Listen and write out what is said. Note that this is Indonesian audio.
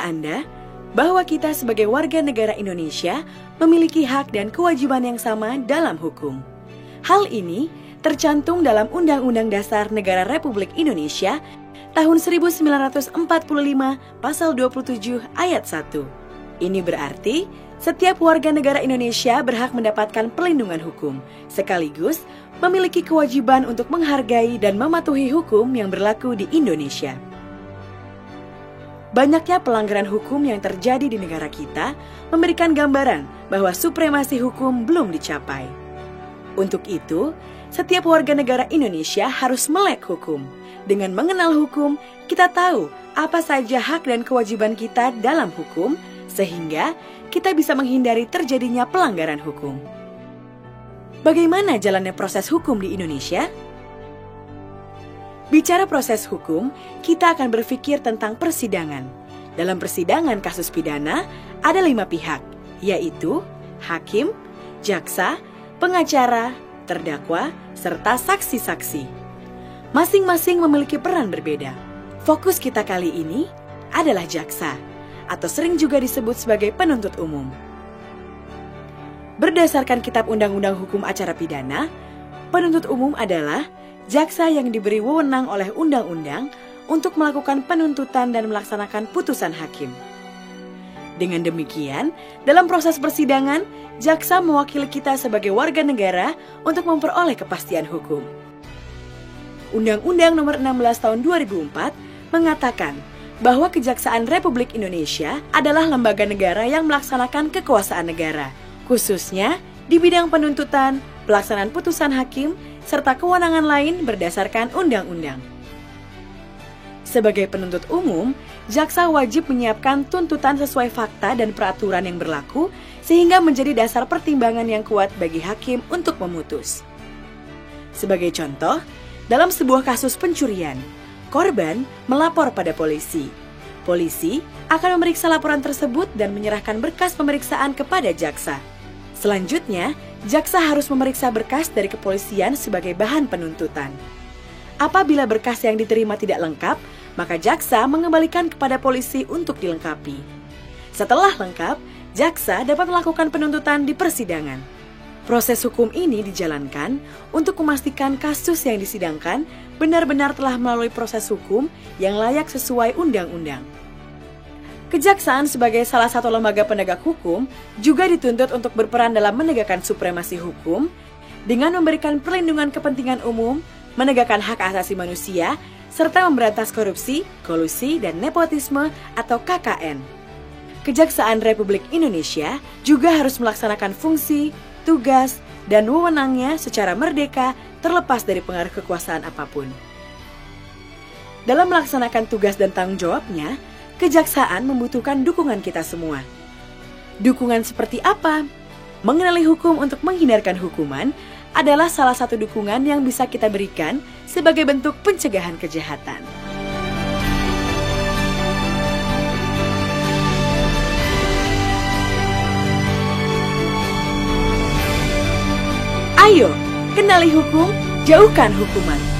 Anda bahwa kita sebagai warga negara Indonesia memiliki hak dan kewajiban yang sama dalam hukum. Hal ini tercantum dalam Undang-Undang Dasar Negara Republik Indonesia tahun 1945 pasal 27 ayat 1. Ini berarti setiap warga negara Indonesia berhak mendapatkan perlindungan hukum, sekaligus memiliki kewajiban untuk menghargai dan mematuhi hukum yang berlaku di Indonesia. Banyaknya pelanggaran hukum yang terjadi di negara kita memberikan gambaran bahwa supremasi hukum belum dicapai. Untuk itu, setiap warga negara Indonesia harus melek hukum. Dengan mengenal hukum, kita tahu apa saja hak dan kewajiban kita dalam hukum, sehingga kita bisa menghindari terjadinya pelanggaran hukum. Bagaimana jalannya proses hukum di Indonesia? Bicara proses hukum, kita akan berpikir tentang persidangan. Dalam persidangan kasus pidana, ada 5 pihak, yaitu hakim, jaksa, pengacara, terdakwa, serta saksi-saksi. Masing-masing memiliki peran berbeda. Fokus kita kali ini adalah jaksa, atau sering juga disebut sebagai penuntut umum. Berdasarkan Kitab Undang-Undang Hukum Acara Pidana, penuntut umum adalah jaksa yang diberi wewenang oleh undang-undang untuk melakukan penuntutan dan melaksanakan putusan hakim. Dengan demikian, dalam proses persidangan, jaksa mewakili kita sebagai warga negara untuk memperoleh kepastian hukum. Undang-Undang Nomor 16 Tahun 2004 mengatakan bahwa Kejaksaan Republik Indonesia adalah lembaga negara yang melaksanakan kekuasaan negara, khususnya di bidang penuntutan, pelaksanaan putusan hakim, serta kewenangan lain berdasarkan undang-undang. Sebagai penuntut umum, jaksa wajib menyiapkan tuntutan sesuai fakta dan peraturan yang berlaku sehingga menjadi dasar pertimbangan yang kuat bagi hakim untuk memutus. Sebagai contoh, dalam sebuah kasus pencurian, korban melapor pada polisi. Polisi akan memeriksa laporan tersebut dan menyerahkan berkas pemeriksaan kepada jaksa. Selanjutnya, jaksa harus memeriksa berkas dari kepolisian sebagai bahan penuntutan. Apabila berkas yang diterima tidak lengkap, maka jaksa mengembalikan kepada polisi untuk dilengkapi. Setelah lengkap, jaksa dapat melakukan penuntutan di persidangan. Proses hukum ini dijalankan untuk memastikan kasus yang disidangkan benar-benar telah melalui proses hukum yang layak sesuai undang-undang. Kejaksaan sebagai salah satu lembaga penegak hukum juga dituntut untuk berperan dalam menegakkan supremasi hukum dengan memberikan perlindungan kepentingan umum, menegakkan hak asasi manusia, serta memberantas korupsi, kolusi, dan nepotisme atau KKN. Kejaksaan Republik Indonesia juga harus melaksanakan fungsi, tugas, dan wewenangnya secara merdeka terlepas dari pengaruh kekuasaan apapun. Dalam melaksanakan tugas dan tanggung jawabnya, kejaksaan membutuhkan dukungan kita semua. Dukungan seperti apa? Mengenali hukum untuk menghindarkan hukuman adalah salah satu dukungan yang bisa kita berikan sebagai bentuk pencegahan kejahatan. Ayo, kenali hukum, jauhkan hukuman.